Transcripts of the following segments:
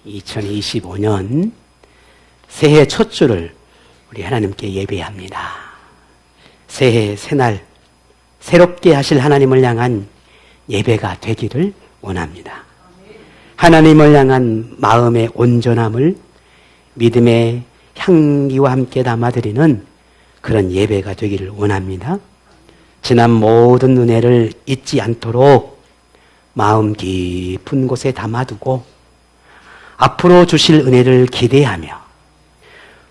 2025년 새해 첫 주를 우리 하나님께 예배합니다. 새해 새날 새롭게 하실 하나님을 향한 예배가 되기를 원합니다. 하나님을 향한 마음의 온전함을 믿음의 향기와 함께 담아드리는 그런 예배가 되기를 원합니다. 지난 모든 은혜를 잊지 않도록 마음 깊은 곳에 담아두고 앞으로 주실 은혜를 기대하며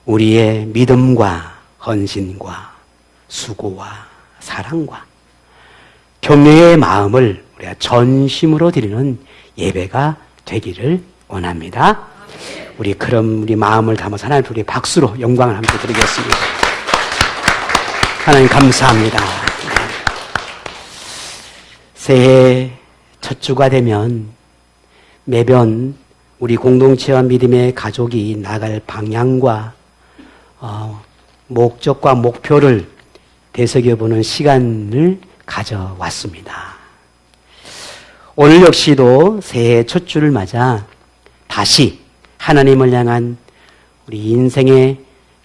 우리의 믿음과 헌신과 수고와 사랑과 경외의 마음을 우리가 전심으로 드리는 예배가 되기를 원합니다. 그럼 우리 마음을 담아서 하나님 우리 박수로 영광을 함께 드리겠습니다. 하나님 감사합니다. 새해 첫 주가 되면 매번 우리 공동체와 믿음의 가족이 나갈 방향과 목적과 목표를 되새겨보는 시간을 가져왔습니다. 오늘 역시도 새해 첫 주를 맞아 다시 하나님을 향한 우리 인생의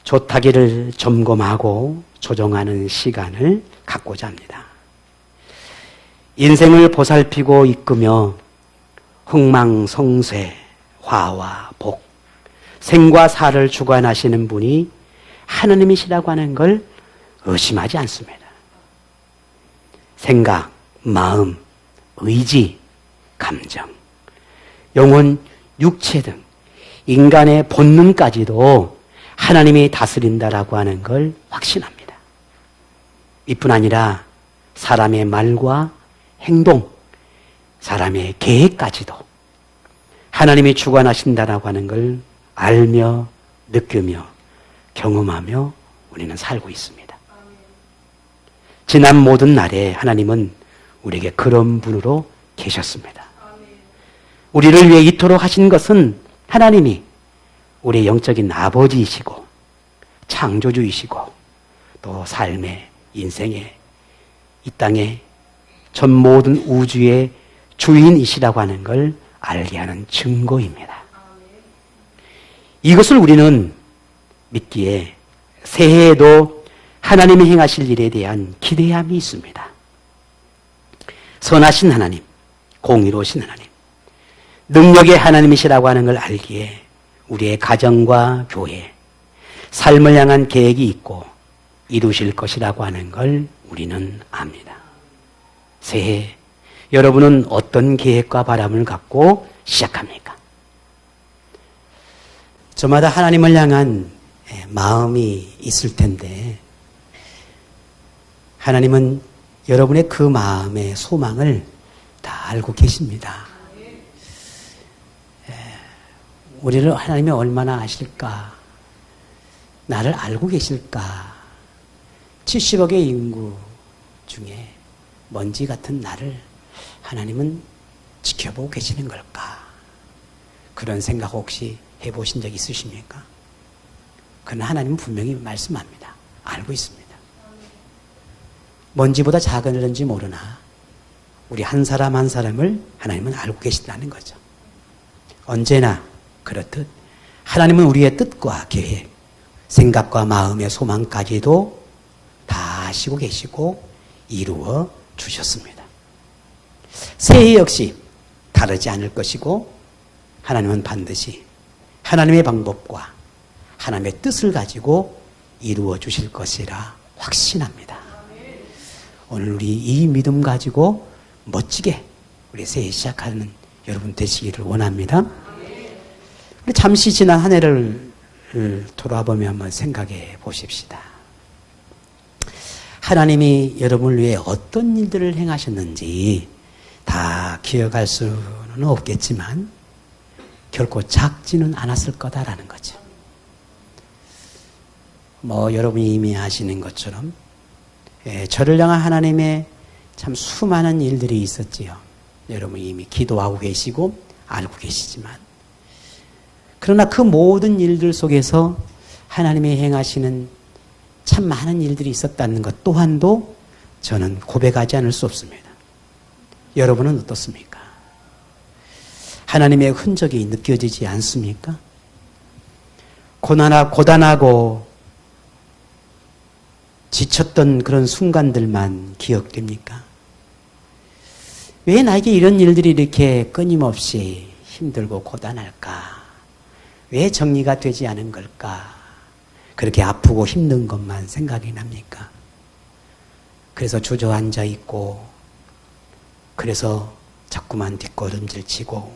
조타기를 점검하고 조정하는 시간을 갖고자 합니다. 인생을 보살피고 이끄며 흥망성쇠, 화와 복, 생과 사를 주관하시는 분이 하나님이시라고 하는 걸 의심하지 않습니다. 생각, 마음, 의지, 감정, 영혼, 육체 등 인간의 본능까지도 하나님이 다스린다라고 하는 걸 확신합니다. 이뿐 아니라 사람의 말과 행동, 사람의 계획까지도 하나님이 주관하신다라고 하는 걸 알며 느끼며 경험하며 우리는 살고 있습니다. 지난 모든 날에 하나님은 우리에게 그런 분으로 계셨습니다. 우리를 위해 이토록 하신 것은 하나님이 우리의 영적인 아버지이시고 창조주이시고 또 삶의 인생의 이 땅의 전 모든 우주의 주인이시라고 하는 걸 알게 하는 증거입니다. 이것을 우리는 믿기에 새해에도 하나님이 행하실 일에 대한 기대함이 있습니다. 선하신 하나님, 공의로우신 하나님, 능력의 하나님이시라고 하는 걸 알기에 우리의 가정과 교회, 삶을 향한 계획이 있고 이루실 것이라고 하는 걸 우리는 압니다. 새해 여러분은 어떤 계획과 바람을 갖고 시작합니까? 저마다 하나님을 향한 마음이 있을 텐데 하나님은 여러분의 그 마음의 소망을 다 알고 계십니다. 우리를 하나님이 얼마나 아실까? 나를 알고 계실까? 70억의 인구 중에 먼지 같은 나를 하나님은 지켜보고 계시는 걸까? 그런 생각 혹시 해보신 적 있으십니까? 그러나 하나님은 분명히 말씀합니다. 알고 있습니다. 먼지보다 작은지 모르나 우리 한 사람 한 사람을 하나님은 알고 계신다는 거죠. 언제나 그렇듯 하나님은 우리의 뜻과 계획, 생각과 마음의 소망까지도 다 아시고 계시고 이루어 주셨습니다. 새해 역시 다르지 않을 것이고 하나님은 반드시 하나님의 방법과 하나님의 뜻을 가지고 이루어 주실 것이라 확신합니다. 오늘 우리 이 믿음 가지고 멋지게 우리 새해 시작하는 여러분 되시기를 원합니다. 우리 잠시 지난 한 해를 돌아보며 한번 생각해 보십시다. 하나님이 여러분을 위해 어떤 일들을 행하셨는지 다 기억할 수는 없겠지만 결코 작지는 않았을 거다라는 거죠. 여러분이 이미 아시는 것처럼 저를 향한 하나님의 참 수많은 일들이 있었지요. 여러분이 이미 기도하고 계시고 알고 계시지만 그러나 그 모든 일들 속에서 하나님이 행하시는 참 많은 일들이 있었다는 것 또한도 저는 고백하지 않을 수 없습니다. 여러분은 어떻습니까? 하나님의 흔적이 느껴지지 않습니까? 고단하고 지쳤던 그런 순간들만 기억됩니까? 왜 나에게 이런 일들이 이렇게 끊임없이 힘들고 고단할까? 왜 정리가 되지 않은 걸까? 그렇게 아프고 힘든 것만 생각이 납니까? 그래서 주저앉아 있고, 그래서 자꾸만 뒷걸음질 치고,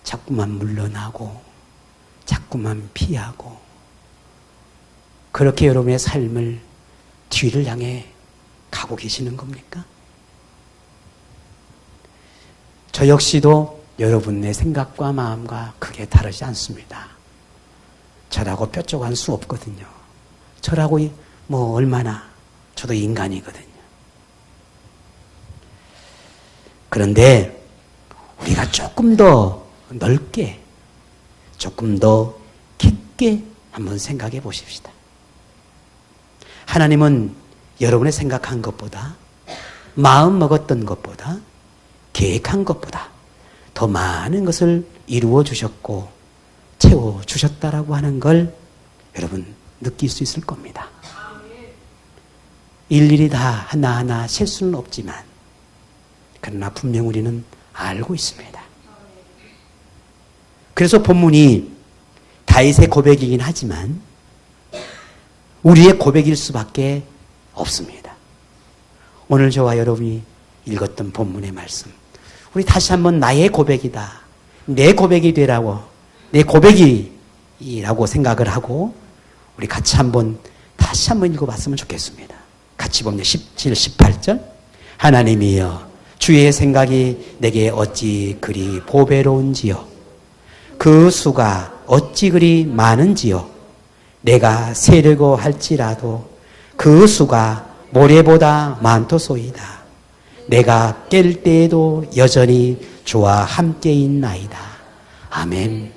자꾸만 물러나고, 자꾸만 피하고, 그렇게 여러분의 삶을 뒤를 향해 가고 계시는 겁니까? 저 역시도 여러분의 생각과 마음과 크게 다르지 않습니다. 저라고 뾰족한 수 없거든요. 저라고 뭐 얼마나, 저도 인간이거든요. 그런데 우리가 조금 더 넓게, 조금 더 깊게 한번 생각해 보십시다. 하나님은 여러분의 생각한 것보다, 마음 먹었던 것보다, 계획한 것보다 더 많은 것을 이루어 주셨고 채워 주셨다라고 하는 걸 여러분 느낄 수 있을 겁니다. 일일이 다 하나하나 셀 수는 없지만, 그러나 분명 우리는 알고 있습니다. 그래서 본문이 다윗의 고백이긴 하지만 우리의 고백일 수밖에 없습니다. 오늘 저와 여러분이 읽었던 본문의 말씀, 우리 다시 한번 나의 고백이다, 내 고백이 되라고, 내 고백이라고 생각을 하고 우리 같이 다시 한번 읽어봤으면 좋겠습니다. 같이 보면 17, 18절. 하나님이여, 주의 생각이 내게 어찌 그리 보배로운지요. 그 수가 어찌 그리 많은지요. 내가 세려고 할지라도 그 수가 모래보다 많도소이다. 내가 깰 때에도 여전히 주와 함께 있나이다. 아멘.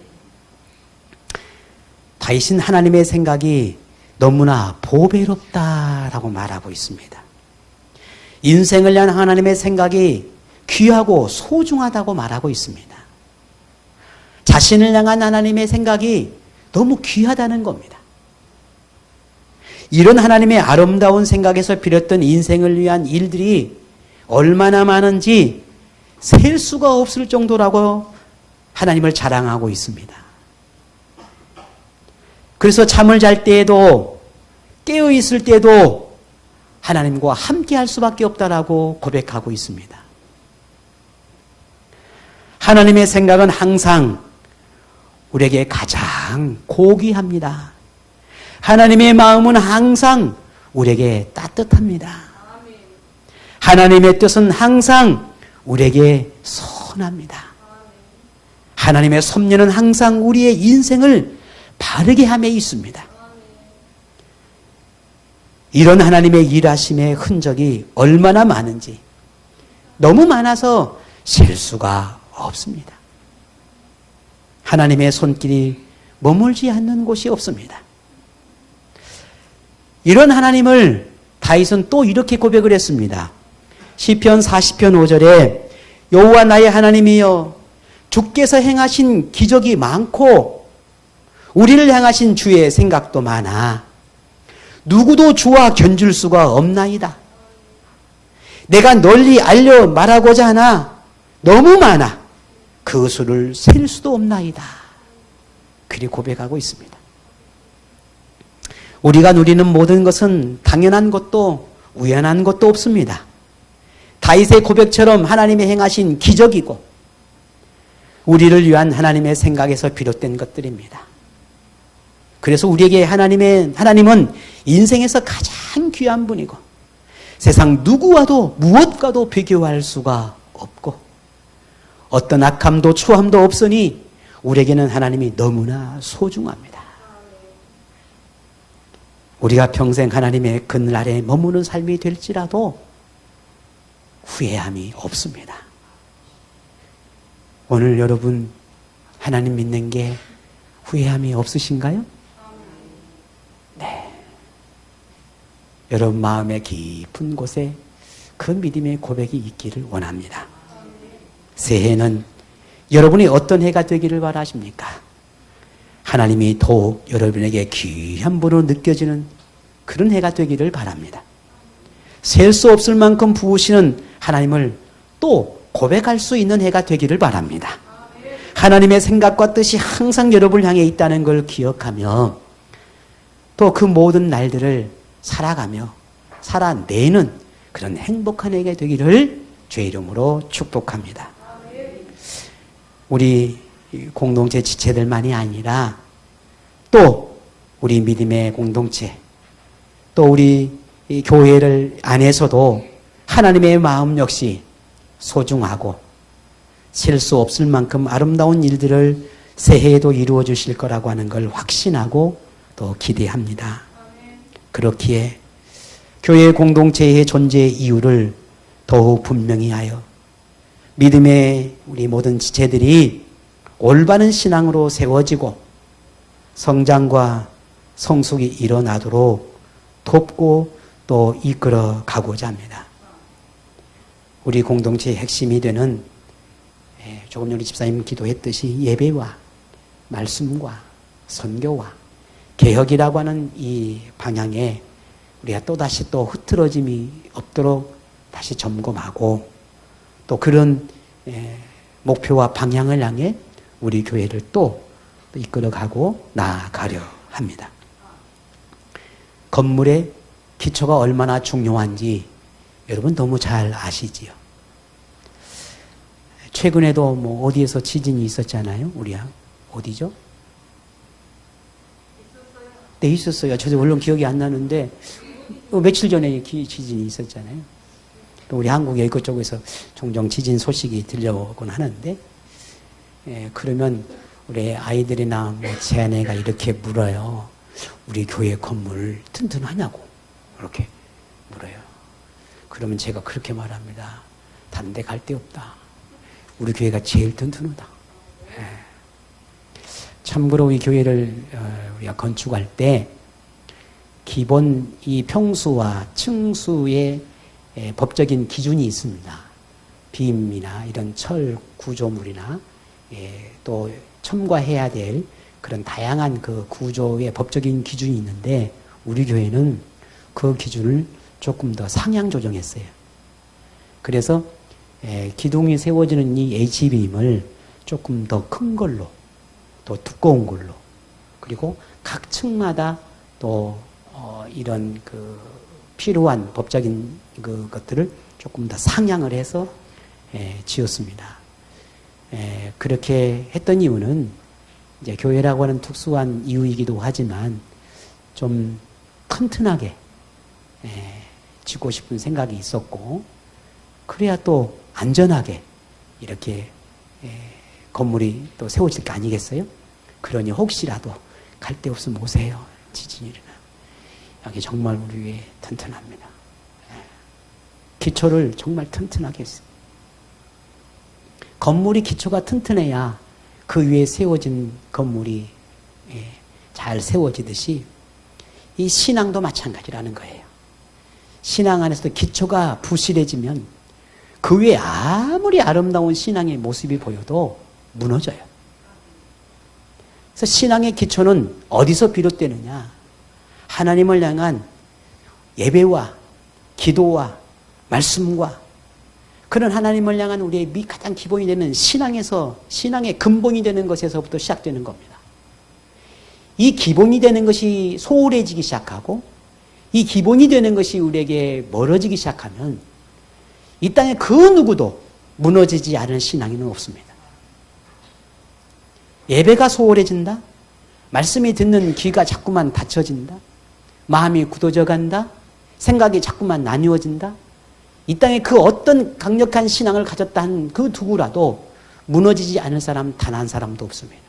다윗은 하나님의 생각이 너무나 보배롭다라고 말하고 있습니다. 인생을 위한 하나님의 생각이 귀하고 소중하다고 말하고 있습니다. 자신을 향한 하나님의 생각이 너무 귀하다는 겁니다. 이런 하나님의 아름다운 생각에서 비롯된 인생을 위한 일들이 얼마나 많은지 셀 수가 없을 정도라고 하나님을 자랑하고 있습니다. 그래서 잠을 잘 때에도, 깨어 있을 때도 하나님과 함께 할 수밖에 없다라고 고백하고 있습니다. 하나님의 생각은 항상 우리에게 가장 고귀합니다. 하나님의 마음은 항상 우리에게 따뜻합니다. 하나님의 뜻은 항상 우리에게 선합니다. 하나님의 섭리는 항상 우리의 인생을 바르게 함에 있습니다. 이런 하나님의 일하심의 흔적이 얼마나 많은지, 너무 많아서 셀 수가 없습니다. 하나님의 손길이 머물지 않는 곳이 없습니다. 이런 하나님을 다윗은 또 이렇게 고백을 했습니다. 시편 40편 5절에 여호와 나의 하나님이여, 주께서 행하신 기적이 많고 우리를 향하신 주의 생각도 많아 누구도 주와 견줄 수가 없나이다. 내가 널리 알려 말하고자 하나 너무 많아 그 수를 셀 수도 없나이다. 그리 고백하고 있습니다. 우리가 누리는 모든 것은 당연한 것도 우연한 것도 없습니다. 다윗의 고백처럼 하나님의 행하신 기적이고 우리를 위한 하나님의 생각에서 비롯된 것들입니다. 그래서 우리에게 하나님은 인생에서 가장 귀한 분이고 세상 누구와도 무엇과도 비교할 수가 없고 어떤 악함도 추함도 없으니 우리에게는 하나님이 너무나 소중합니다. 우리가 평생 하나님의 그늘 아래에 머무는 삶이 될지라도 후회함이 없습니다. 오늘 여러분 하나님 믿는 게 후회함이 없으신가요? 네. 여러분 마음의 깊은 곳에 그 믿음의 고백이 있기를 원합니다. 새해는 여러분이 어떤 해가 되기를 바라십니까? 하나님이 더욱 여러분에게 귀한 분으로 느껴지는 그런 해가 되기를 바랍니다. 셀 수 없을 만큼 부으시는 하나님을 또 고백할 수 있는 해가 되기를 바랍니다. 하나님의 생각과 뜻이 항상 여러분을 향해 있다는 걸 기억하며 또 그 모든 날들을 살아가며 살아내는 그런 행복한 해가 되기를 주의 이름으로 축복합니다. 우리 공동체 지체들만이 아니라 또 우리 믿음의 공동체 또 우리 교회를 안에서도 하나님의 마음 역시 소중하고 셀 수 없을 만큼 아름다운 일들을 새해에도 이루어 주실 거라고 하는 걸 확신하고 또 기대합니다. 그렇기에 교회 공동체의 존재 이유를 더욱 분명히 하여 믿음의 우리 모든 지체들이 올바른 신앙으로 세워지고 성장과 성숙이 일어나도록 돕고 또 이끌어 가고자 합니다. 우리 공동체의 핵심이 되는 조금 전에 집사님 기도했듯이 예배와 말씀과 선교와 개혁이라고 하는 이 방향에 우리가 또다시 또 흐트러짐이 없도록 다시 점검하고 또 그런 목표와 방향을 향해 우리 교회를 또 이끌어가고 나아가려 합니다. 건물의 기초가 얼마나 중요한지 여러분 너무 잘 아시지요. 최근에도 뭐 어디에서 지진이 있었잖아요. 우리 어디죠? 네, 있었어요. 저도 물론 기억이 안 나는데 며칠 전에 지진이 있었잖아요. 또 우리 한국에 그쪽에서 종종 지진 소식이 들려오곤 하는데 그러면 우리 아이들이나 뭐 제 아내가 이렇게 물어요. 우리 교회 건물 튼튼하냐고 그렇게 물어요. 그러면 제가 그렇게 말합니다. 다른 데 갈 데 없다. 우리 교회가 제일 튼튼하다. 참고로 이 교회를 우리가 건축할 때 기본 이 평수와 층수의 법적인 기준이 있습니다. 빔이나 이런 철 구조물이나 또 첨가해야 될 그런 다양한 그 구조의 법적인 기준이 있는데 우리 교회는 그 기준을 조금 더 상향 조정했어요. 그래서 기둥이 세워지는 이 H빔을 조금 더 큰 걸로 또 두꺼운 걸로 그리고 각 층마다 또 이런 그 필요한 법적인 것들을 조금 더 상향을 해서 지었습니다. 그렇게 했던 이유는 이제 교회라고 하는 특수한 이유이기도 하지만 좀 튼튼하게 짓고 싶은 생각이 있었고 그래야 또 안전하게 이렇게 건물이 또 세워질 거 아니겠어요? 그러니 혹시라도 갈 데 없으면 오세요. 지진이 일어나. 여기 정말 우리 위에 튼튼합니다. 기초를 정말 튼튼하게 했어요. 건물이 기초가 튼튼해야 그 위에 세워진 건물이 잘 세워지듯이 이 신앙도 마찬가지라는 거예요. 신앙 안에서도 기초가 부실해지면 그 위에 아무리 아름다운 신앙의 모습이 보여도 무너져요. 그래서 신앙의 기초는 어디서 비롯되느냐? 하나님을 향한 예배와 기도와 말씀과 그런 하나님을 향한 우리의 가장 기본이 되는 신앙의 근본이 되는 것에서부터 시작되는 겁니다. 이 기본이 되는 것이 소홀해지기 시작하고 이 기본이 되는 것이 우리에게 멀어지기 시작하면 이 땅에 그 누구도 무너지지 않은 신앙인은 없습니다. 예배가 소홀해진다? 말씀이 듣는 귀가 자꾸만 닫혀진다? 마음이 굳어져 간다? 생각이 자꾸만 나뉘어진다? 이 땅에 그 어떤 강력한 신앙을 가졌다 한 그 누구라도 무너지지 않을 사람 단 한 사람도 없습니다.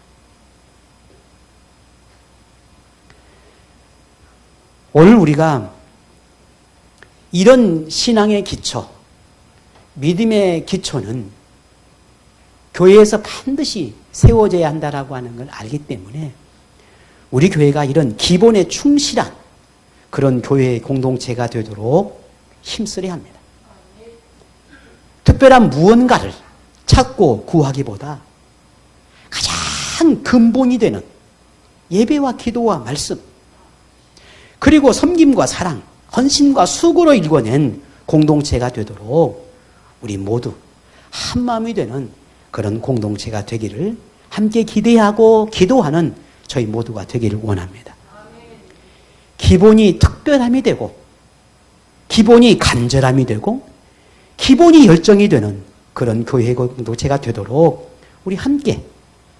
오늘 우리가 이런 신앙의 기초, 믿음의 기초는 교회에서 반드시 세워져야 한다라고 하는 걸 알기 때문에 우리 교회가 이런 기본에 충실한 그런 교회 공동체가 되도록 힘쓰려 합니다. 특별한 무언가를 찾고 구하기보다 가장 근본이 되는 예배와 기도와 말씀, 그리고 섬김과 사랑, 헌신과 수고로 일궈낸 공동체가 되도록 우리 모두 한마음이 되는 그런 공동체가 되기를 함께 기대하고 기도하는 저희 모두가 되기를 원합니다. 기본이 특별함이 되고, 기본이 간절함이 되고, 기본이 열정이 되는 그런 교회 공동체가 되도록 우리 함께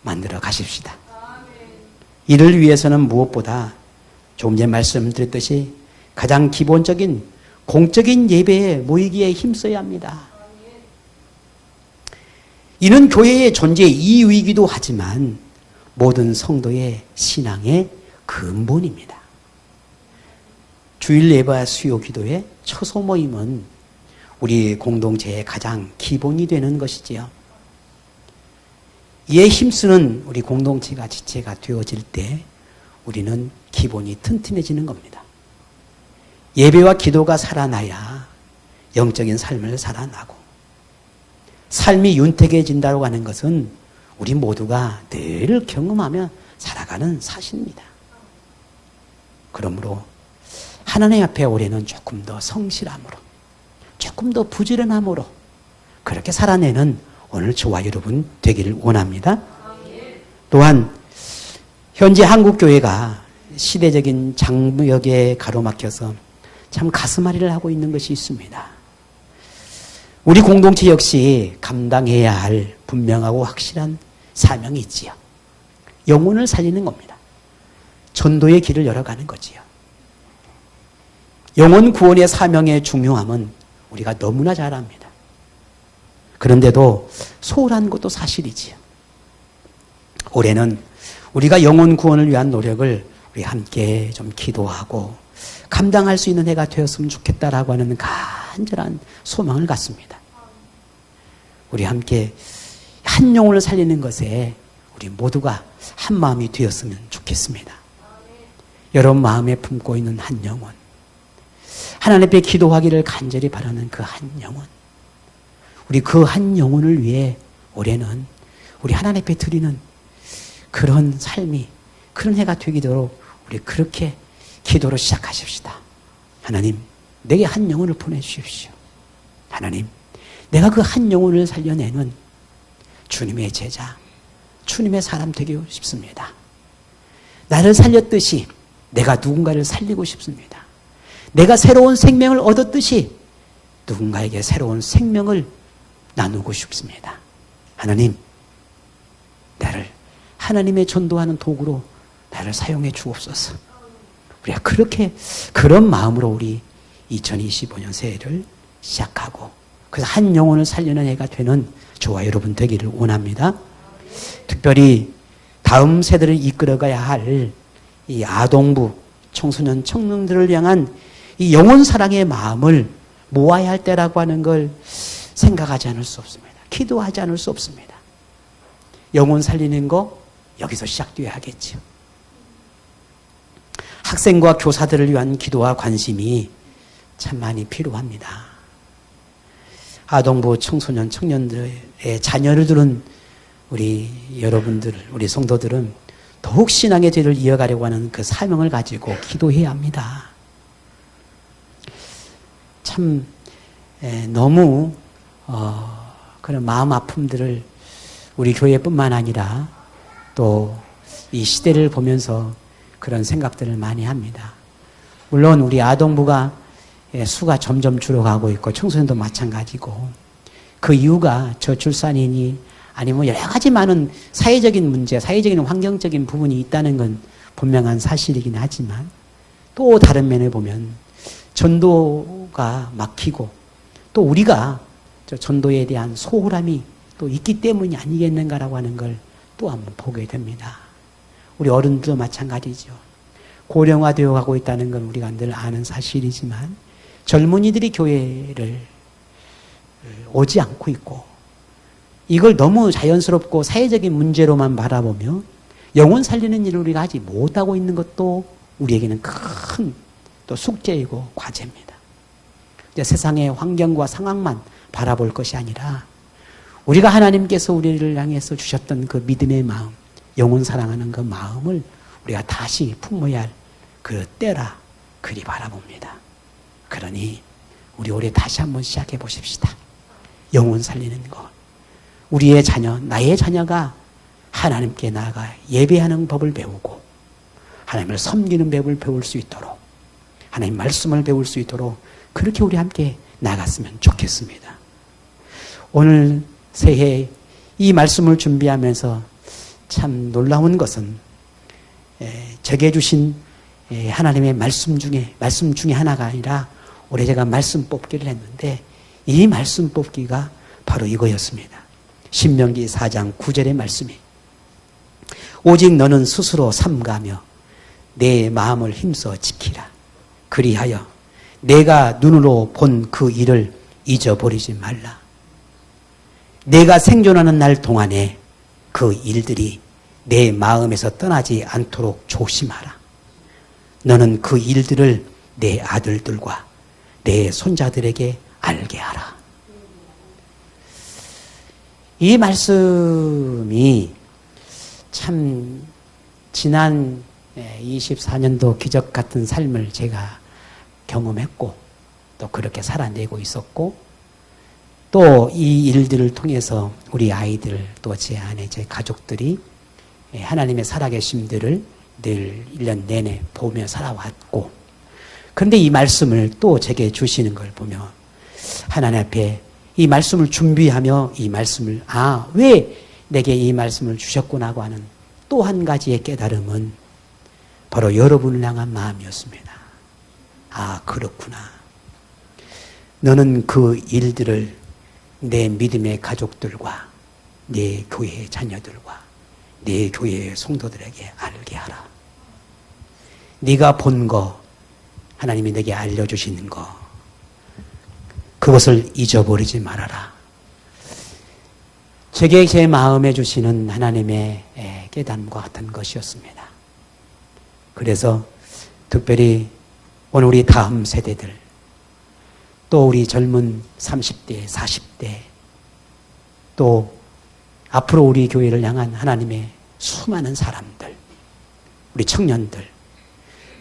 만들어 가십시다. 이를 위해서는 무엇보다 조금 전에 말씀드렸듯이 가장 기본적인 공적인 예배에 모이기에 힘써야 합니다. 이는 교회의 존재의 이유이기도 하지만 모든 성도의 신앙의 근본입니다. 주일 예배와 수요 기도의 처소 모임은 우리 공동체의 가장 기본이 되는 것이지요. 이에 힘쓰는 우리 공동체가 지체가 되어질 때 우리는 기본이 튼튼해지는 겁니다. 예배와 기도가 살아나야 영적인 삶을 살아나고, 삶이 윤택해진다고 하는 것은 우리 모두가 늘 경험하며 살아가는 사실입니다. 그러므로 하나님 앞에 올해는 조금 더 성실함으로, 조금 더 부지런함으로 그렇게 살아내는 오늘 저와 여러분 되기를 원합니다. 또한 현재 한국교회가 시대적인 장벽에 가로막혀서 참 가슴앓이를 하고 있는 것이 있습니다. 우리 공동체 역시 감당해야 할 분명하고 확실한 사명이 있지요. 영혼을 살리는 겁니다. 전도의 길을 열어가는 거지요. 영혼 구원의 사명의 중요함은 우리가 너무나 잘 압니다. 그런데도 소홀한 것도 사실이지요. 올해는 우리가 영혼 구원을 위한 노력을 우리 함께 좀 기도하고 감당할 수 있는 해가 되었으면 좋겠다라고 하는 간절한 소망을 갖습니다. 우리 함께 한 영혼을 살리는 것에 우리 모두가 한 마음이 되었으면 좋겠습니다. 여러분 마음에 품고 있는 한 영혼, 하나님 앞에 기도하기를 간절히 바라는 그 한 영혼, 우리 그 한 영혼을 위해 올해는 우리 하나님 앞에 드리는 그런 삶이, 그런 해가 되도록 우리 그렇게 기도로 시작하십시다. 하나님, 내게 한 영혼을 보내주십시오. 하나님, 내가 그 한 영혼을 살려내는 주님의 제자, 주님의 사람 되고 싶습니다. 나를 살렸듯이 내가 누군가를 살리고 싶습니다. 내가 새로운 생명을 얻었듯이 누군가에게 새로운 생명을 나누고 싶습니다. 하나님, 나를 하나님의 전도하는 도구로 나를 사용해 주옵소서. 우리가 그렇게 그런 마음으로 우리 2025년 새해를 시작하고 그래서 한 영혼을 살리는 해가 되는 저와 여러분 되기를 원합니다. 특별히 다음 세대를 이끌어가야 할 이 아동부, 청소년, 청년들을 향한 이 영혼 사랑의 마음을 모아야 할 때라고 하는 걸 생각하지 않을 수 없습니다. 기도하지 않을 수 없습니다. 영혼 살리는 거 여기서 시작되어야 하겠죠. 학생과 교사들을 위한 기도와 관심이 참 많이 필요합니다. 아동부, 청소년, 청년들의 자녀를 두는 우리 여러분들, 우리 성도들은 더욱 신앙의 길을 이어가려고 하는 그 사명을 가지고 기도해야 합니다. 참 너무 그런 마음 아픔들을 우리 교회뿐만 아니라 또 이 시대를 보면서 그런 생각들을 많이 합니다. 물론 우리 아동부가 수가 점점 줄어가고 있고 청소년도 마찬가지고 그 이유가 저출산이니 아니면 여러 가지 많은 사회적인 문제, 사회적인 환경적인 부분이 있다는 건 분명한 사실이긴 하지만 또 다른 면에 보면 전도가 막히고 또 우리가 저 전도에 대한 소홀함이 또 있기 때문이 아니겠는가라고 하는 걸 또 한번 보게 됩니다. 우리 어른들도 마찬가지죠. 고령화되어 가고 있다는 건 우리가 늘 아는 사실이지만 젊은이들이 교회를 오지 않고 있고 이걸 너무 자연스럽고 사회적인 문제로만 바라보며 영혼 살리는 일을 우리가 하지 못하고 있는 것도 우리에게는 큰 또 숙제이고 과제입니다. 이제 세상의 환경과 상황만 바라볼 것이 아니라 우리가 하나님께서 우리를 향해서 주셨던 그 믿음의 마음, 영혼 사랑하는 그 마음을 우리가 다시 품어야 할 그 때라 그리 바라봅니다. 그러니 우리 올해 다시 한번 시작해 보십시다. 영혼 살리는 것. 우리의 자녀, 나의 자녀가 하나님께 나아가 예배하는 법을 배우고 하나님을 섬기는 법을 배울 수 있도록 하나님 말씀을 배울 수 있도록 그렇게 우리 함께 나갔으면 좋겠습니다. 오늘 새해 이 말씀을 준비하면서 참 놀라운 것은 제게 주신 하나님의 말씀 중에 하나가 아니라 올해 제가 말씀 뽑기를 했는데 이 말씀 뽑기가 바로 이거였습니다. 신명기 4장 9절의 말씀이 오직 너는 스스로 삼가며 내 마음을 힘써 지키라. 그리하여 내가 눈으로 본 그 일을 잊어버리지 말라. 내가 생존하는 날 동안에 그 일들이 내 마음에서 떠나지 않도록 조심하라. 너는 그 일들을 내 아들들과 내 손자들에게 알게 하라. 이 말씀이 참 지난 24년도 기적 같은 삶을 제가 경험했고 또 그렇게 살아내고 있었고 또 이 일들을 통해서 우리 아이들 또 제 아내 제 가족들이 하나님의 살아계심들을 늘 1년 내내 보며 살아왔고 그런데 이 말씀을 또 제게 주시는 걸 보며 하나님 앞에 이 말씀을 준비하며 이 말씀을 왜 내게 이 말씀을 주셨구나 하고 하는 또 한 가지의 깨달음은 바로 여러분을 향한 마음이었습니다. 그렇구나. 너는 그 일들을 내 믿음의 가족들과 내 교회의 자녀들과 내 교회의 성도들에게 알게 하라. 네가 본 거, 하나님이 내게 알려주시는 거, 그것을 잊어버리지 말아라. 제게 제 마음에 주시는 하나님의 깨달음과 같은 것이었습니다. 그래서 특별히 오늘 우리 다음 세대들, 또 우리 젊은 30대, 40대, 또 앞으로 우리 교회를 향한 하나님의 수많은 사람들, 우리 청년들,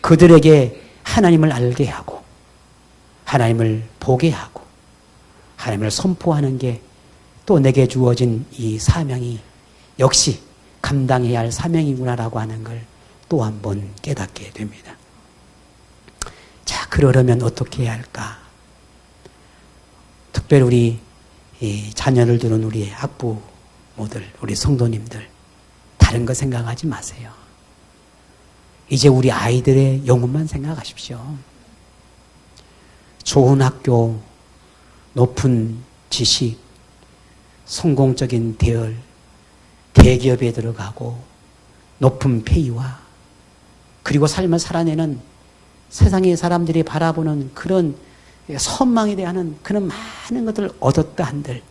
그들에게 하나님을 알게 하고 하나님을 보게 하고 하나님을 선포하는 게 또 내게 주어진 이 사명이 역시 감당해야 할 사명이구나라고 하는 걸 또 한 번 깨닫게 됩니다. 자, 그러려면 어떻게 해야 할까? 특별히 우리 이 자녀를 두는 우리 학부모들, 우리 성도님들, 다른 거 생각하지 마세요. 이제 우리 아이들의 영혼만 생각하십시오. 좋은 학교, 높은 지식, 성공적인 대열, 대기업에 들어가고 높은 페이와 그리고 삶을 살아내는 세상의 사람들이 바라보는 그런 선망에 대한 그런 많은 것들을 얻었다 한들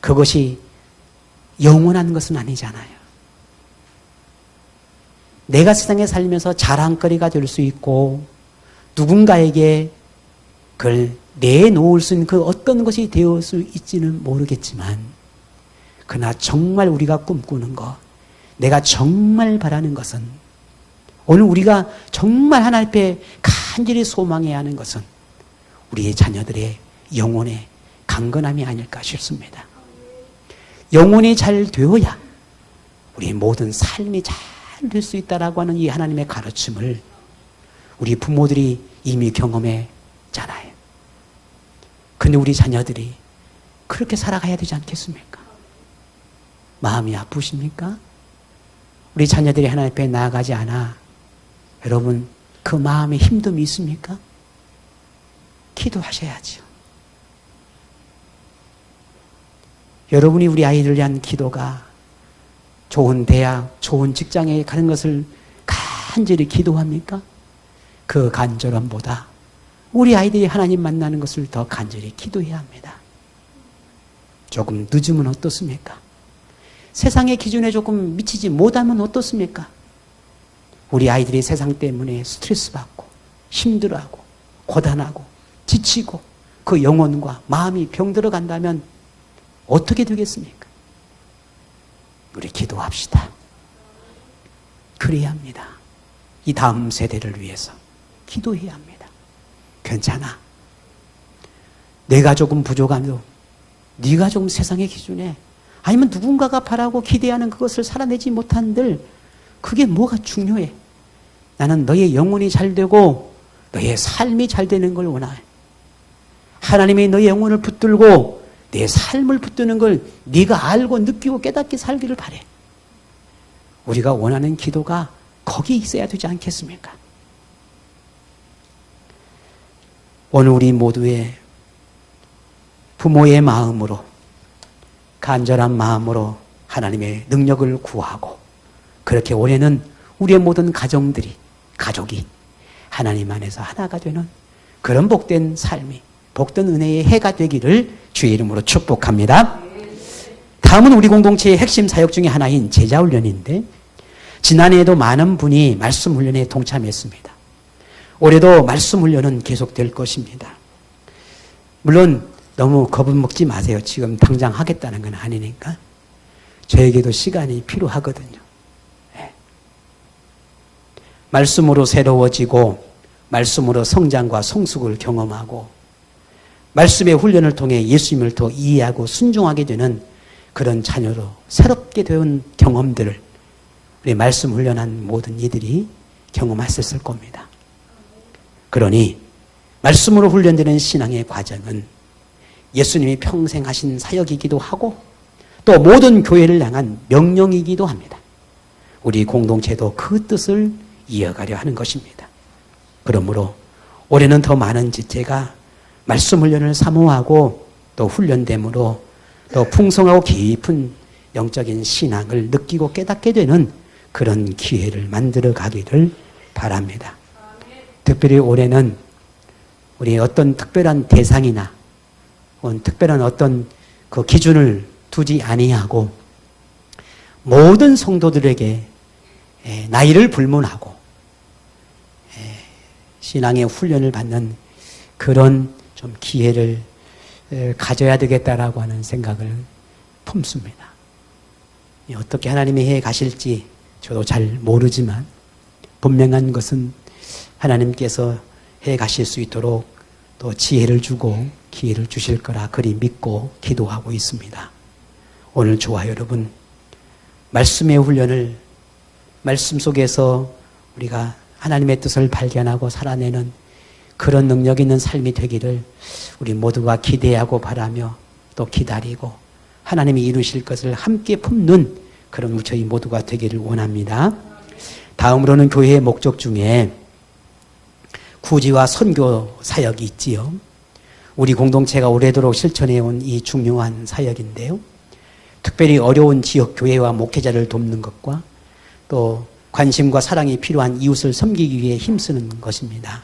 그것이 영원한 것은 아니잖아요. 내가 세상에 살면서 자랑거리가 될 수 있고 누군가에게 그걸 내놓을 수 있는 그 어떤 것이 되어 수 있지는 모르겠지만 그러나 정말 우리가 꿈꾸는 것, 내가 정말 바라는 것은 오늘 우리가 정말 하나님 앞에 간절히 소망해야 하는 것은 우리의 자녀들의 영혼의 강건함이 아닐까 싶습니다. 영혼이 잘 되어야 우리 모든 삶이 잘 될 수 있다라고 하는 이 하나님의 가르침을 우리 부모들이 이미 경험했잖아요. 근데 우리 자녀들이 그렇게 살아가야 되지 않겠습니까? 마음이 아프십니까? 우리 자녀들이 하나님 앞에 나아가지 않아 여러분 그 마음에 힘듦이 있습니까? 기도하셔야죠. 여러분이 우리 아이들을 위한 기도가 좋은 대학, 좋은 직장에 가는 것을 간절히 기도합니까? 그 간절함보다 우리 아이들이 하나님 만나는 것을 더 간절히 기도해야 합니다. 조금 늦으면 어떻습니까? 세상의 기준에 조금 미치지 못하면 어떻습니까? 우리 아이들이 세상 때문에 스트레스 받고 힘들어하고 고단하고 지치고 그 영혼과 마음이 병들어 간다면 어떻게 되겠습니까? 우리 기도합시다. 그래야 합니다. 이 다음 세대를 위해서 기도해야 합니다. 괜찮아. 내가 조금 부족하면 네가 조금 세상의 기준에 아니면 누군가가 바라고 기대하는 그것을 살아내지 못한들 그게 뭐가 중요해? 나는 너의 영혼이 잘 되고 너의 삶이 잘 되는 걸 원해. 하나님이 너의 영혼을 붙들고 내 삶을 붙드는 걸 네가 알고 느끼고 깨닫게 살기를 바래. 우리가 원하는 기도가 거기 있어야 되지 않겠습니까? 오늘 우리 모두의 부모의 마음으로 간절한 마음으로 하나님의 능력을 구하고 그렇게 올해는 우리의 모든 가족이 하나님 안에서 하나가 되는 그런 복된 삶이 복된 은혜의 해가 되기를 주의 이름으로 축복합니다. 다음은 우리 공동체의 핵심 사역 중에 하나인 제자훈련인데 지난해에도 많은 분이 말씀 훈련에 동참했습니다. 올해도 말씀 훈련은 계속될 것입니다. 물론 너무 겁은 먹지 마세요. 지금 당장 하겠다는 건 아니니까. 저에게도 시간이 필요하거든요. 네. 말씀으로 새로워지고 말씀으로 성장과 성숙을 경험하고 말씀의 훈련을 통해 예수님을 더 이해하고 순종하게 되는 그런 자녀로 새롭게 된 경험들을 우리 말씀 훈련한 모든 이들이 경험하셨을 겁니다. 그러니 말씀으로 훈련되는 신앙의 과정은 예수님이 평생 하신 사역이기도 하고 또 모든 교회를 향한 명령이기도 합니다. 우리 공동체도 그 뜻을 이어가려 하는 것입니다. 그러므로 올해는 더 많은 지체가 말씀 훈련을 사모하고 또 훈련됨으로 더 풍성하고 깊은 영적인 신앙을 느끼고 깨닫게 되는 그런 기회를 만들어 가기를 바랍니다. 특별히 올해는 우리 어떤 특별한 대상이나 특별한 어떤 그 기준을 두지 아니하고 모든 성도들에게 나이를 불문하고 신앙의 훈련을 받는 그런 좀 기회를 가져야 되겠다라고 하는 생각을 품습니다. 어떻게 하나님이 해 가실지 저도 잘 모르지만 분명한 것은 하나님께서 해 가실 수 있도록 또 지혜를 주고 기회를 주실 거라 그리 믿고 기도하고 있습니다. 오늘 저와 여러분 말씀의 훈련을 말씀 속에서 우리가 하나님의 뜻을 발견하고 살아내는 그런 능력 있는 삶이 되기를 우리 모두가 기대하고 바라며 또 기다리고 하나님이 이루실 것을 함께 품는 그런 저희 모두가 되기를 원합니다. 다음으로는 교회의 목적 중에 구지와 선교 사역이 있지요. 우리 공동체가 오래도록 실천해온 이 중요한 사역인데요. 특별히 어려운 지역 교회와 목회자를 돕는 것과 또 관심과 사랑이 필요한 이웃을 섬기기 위해 힘쓰는 것입니다.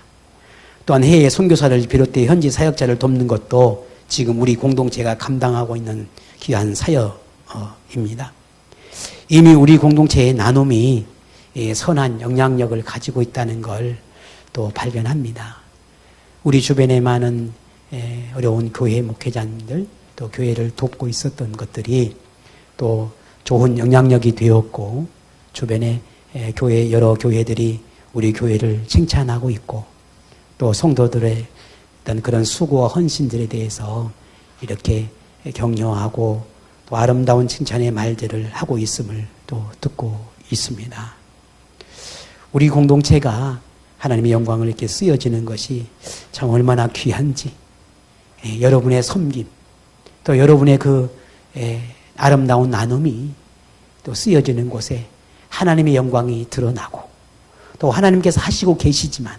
또한 해외 선교사를 비롯해 현지 사역자를 돕는 것도 지금 우리 공동체가 감당하고 있는 귀한 사역입니다. 이미 우리 공동체의 나눔이 선한 영향력을 가지고 있다는 걸 또 발견합니다. 우리 주변에 많은 어려운 교회 목회자들 또 교회를 돕고 있었던 것들이 또 좋은 영향력이 되었고 주변에 교회 여러 교회들이 우리 교회를 칭찬하고 있고 또 성도들의 어떤 그런 수고와 헌신들에 대해서 이렇게 격려하고 또 아름다운 칭찬의 말들을 하고 있음을 또 듣고 있습니다. 우리 공동체가 하나님의 영광을 이렇게 쓰여지는 것이 참 얼마나 귀한지 여러분의 섬김 또 여러분의 그 아름다운 나눔이 또 쓰여지는 곳에 하나님의 영광이 드러나고 또 하나님께서 하시고 계시지만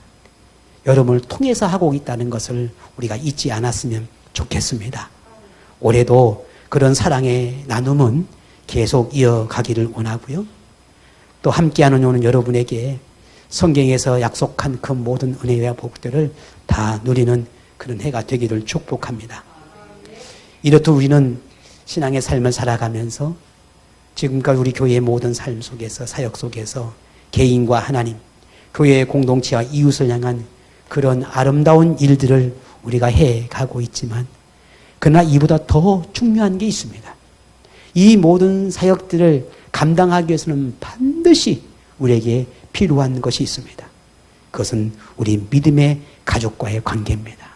여러분을 통해서 하고 있다는 것을 우리가 잊지 않았으면 좋겠습니다. 올해도 그런 사랑의 나눔은 계속 이어가기를 원하고요. 또 함께하는 오는 여러분에게 성경에서 약속한 그 모든 은혜와 복들을 다 누리는 그런 해가 되기를 축복합니다. 이렇듯 우리는 신앙의 삶을 살아가면서 지금까지 우리 교회의 모든 삶 속에서 사역 속에서 개인과 하나님, 교회의 공동체와 이웃을 향한 그런 아름다운 일들을 우리가 해가고 있지만 그러나 이보다 더 중요한 게 있습니다. 이 모든 사역들을 감당하기 위해서는 반드시 우리에게 필요한 것이 있습니다. 그것은 우리 믿음의 가족과의 관계입니다.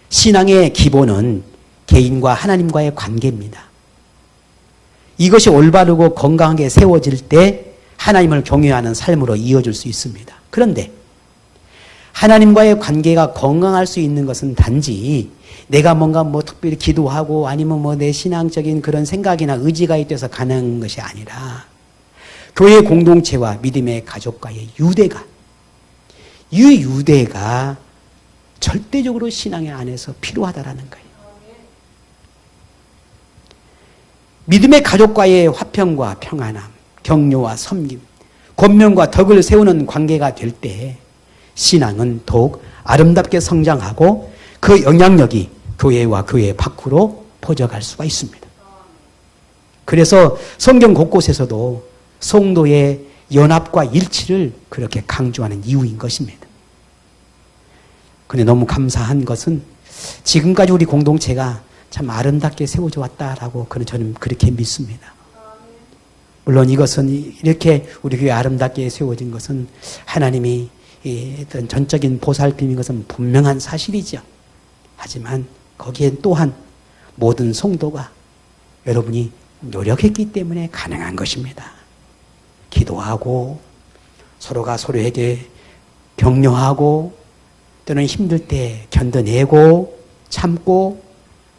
신앙의 기본은 개인과 하나님과의 관계입니다. 이것이 올바르고 건강하게 세워질 때 하나님을 경외하는 삶으로 이어질 수 있습니다. 그런데 하나님과의 관계가 건강할 수 있는 것은 단지 내가 뭔가 특별히 기도하고 아니면 내 신앙적인 그런 생각이나 의지가 있어서 가능한 것이 아니라 교회 공동체와 믿음의 가족과의 유대가, 이 유대가 절대적으로 신앙의 안에서 필요하다라는 거예요. 믿음의 가족과의 화평과 평안함, 격려와 섬김, 권면과 덕을 세우는 관계가 될 때 신앙은 더욱 아름답게 성장하고 그 영향력이 교회와 교회 밖으로 퍼져갈 수가 있습니다. 그래서 성경 곳곳에서도 성도의 연합과 일치를 그렇게 강조하는 이유인 것입니다. 그런데 너무 감사한 것은 지금까지 우리 공동체가 참 아름답게 세워져 왔다라고 저는 그렇게 믿습니다. 물론 이것은 이렇게 우리 교회 아름답게 세워진 것은 하나님이 어떤 전적인 보살핌인 것은 분명한 사실이죠. 하지만 거기에 또한 모든 성도가 여러분이 노력했기 때문에 가능한 것입니다. 기도하고 서로가 서로에게 격려하고 또는 힘들 때 견뎌내고 참고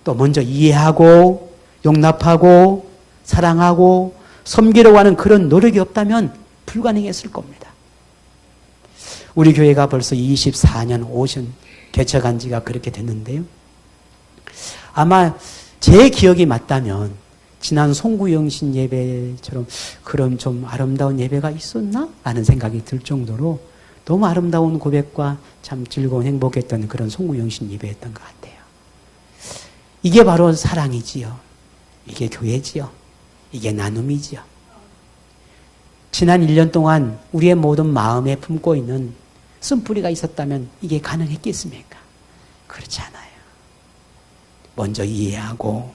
또 먼저 이해하고 용납하고 사랑하고 섬기려고 하는 그런 노력이 없다면 불가능했을 겁니다. 우리 교회가 벌써 24년 오션 개척한 지가 그렇게 됐는데요. 아마 제 기억이 맞다면 지난 송구영신 예배처럼 그런 좀 아름다운 예배가 있었나? 라는 생각이 들 정도로 너무 아름다운 고백과 참 즐거운 행복했던 그런 송구영신 예배였던 것 같아요. 이게 바로 사랑이지요. 이게 교회지요. 이게 나눔이지요. 지난 1년 동안 우리의 모든 마음에 품고 있는 쓴뿌리가 있었다면 이게 가능했겠습니까? 그렇지 않아요. 먼저 이해하고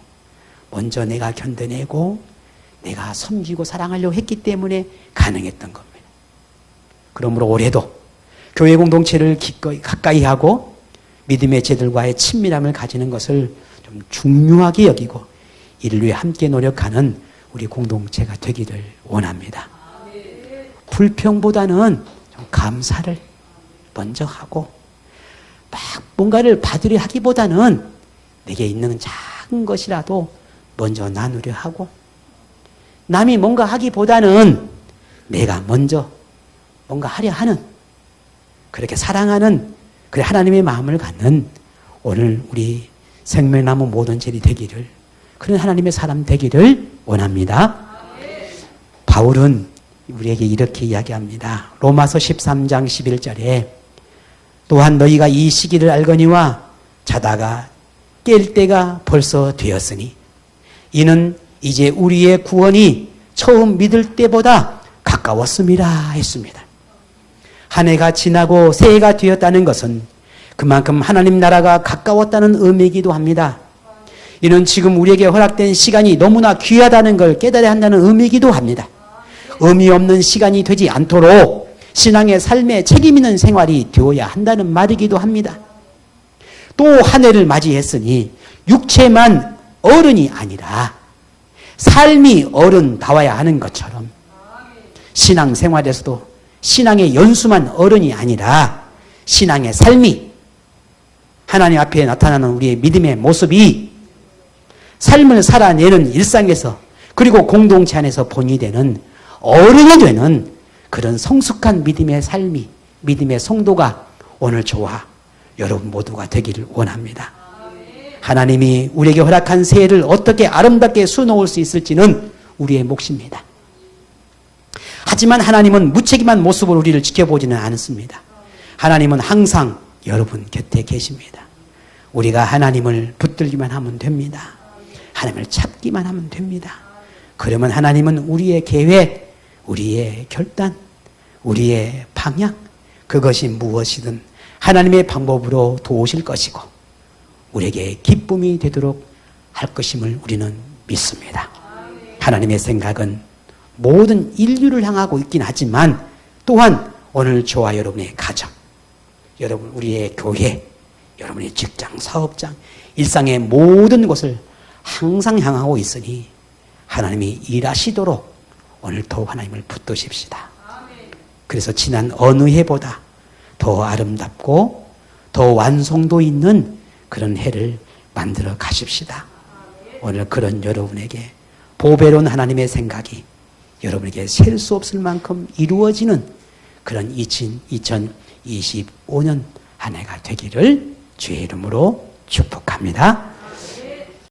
먼저 내가 견뎌내고 내가 섬기고 사랑하려고 했기 때문에 가능했던 겁니다. 그러므로 올해도 교회 공동체를 기꺼이 가까이 하고 믿음의 제들과의 친밀함을 가지는 것을 좀 중요하게 여기고 이를 위해 함께 노력하는 우리 공동체가 되기를 원합니다. 불평보다는 좀 감사를 먼저 하고 막 뭔가를 받으려 하기보다는 내게 있는 작은 것이라도 먼저 나누려 하고 남이 뭔가 하기보다는 내가 먼저 뭔가 하려 하는 그렇게 사랑하는 그 하나님의 마음을 갖는 오늘 우리 생명나무 모든 젤이 되기를 그런 하나님의 사람 되기를 원합니다. 바울은 우리에게 이렇게 이야기합니다. 로마서 13장 11절에 또한 너희가 이 시기를 알거니와 자다가 깰 때가 벌써 되었으니 이는 이제 우리의 구원이 처음 믿을 때보다 가까웠음이라 했습니다. 한 해가 지나고 새해가 되었다는 것은 그만큼 하나님 나라가 가까웠다는 의미이기도 합니다. 이는 지금 우리에게 허락된 시간이 너무나 귀하다는 걸 깨달아야 한다는 의미이기도 합니다. 의미 없는 시간이 되지 않도록 신앙의 삶에 책임 있는 생활이 되어야 한다는 말이기도 합니다. 또 한 해를 맞이했으니 육체만 어른이 아니라 삶이 어른다워야 하는 것처럼 신앙생활에서도 신앙의 연수만 어른이 아니라 신앙의 삶이 하나님 앞에 나타나는 우리의 믿음의 모습이 삶을 살아내는 일상에서 그리고 공동체 안에서 본이 되는 어른이 되는 그런 성숙한 믿음의 삶이 믿음의 성도가 오늘 저와 여러분 모두가 되기를 원합니다. 하나님이 우리에게 허락한 새해를 어떻게 아름답게 수놓을 수 있을지는 우리의 몫입니다. 하지만 하나님은 무책임한 모습으로 우리를 지켜보지는 않습니다. 하나님은 항상 여러분 곁에 계십니다. 우리가 하나님을 붙들기만 하면 됩니다. 하나님을 찾기만 하면 됩니다. 그러면 하나님은 우리의 계획, 우리의 결단, 우리의 방향, 그것이 무엇이든 하나님의 방법으로 도우실 것이고 우리에게 기쁨이 되도록 할 것임을 우리는 믿습니다. 하나님의 생각은 모든 인류를 향하고 있긴 하지만 또한 오늘 저와 여러분의 가정, 여러분 우리의 교회, 여러분의 직장, 사업장, 일상의 모든 곳을 항상 향하고 있으니 하나님이 일하시도록 오늘 더욱 하나님을 붙드십시다. 그래서 지난 어느 해보다 더 아름답고 더 완성도 있는 그런 해를 만들어 가십시다. 오늘 그런 여러분에게 보배로운 하나님의 생각이 여러분에게 셀 수 없을 만큼 이루어지는 그런 2025년 한 해가 되기를 주의 이름으로 축복합니다.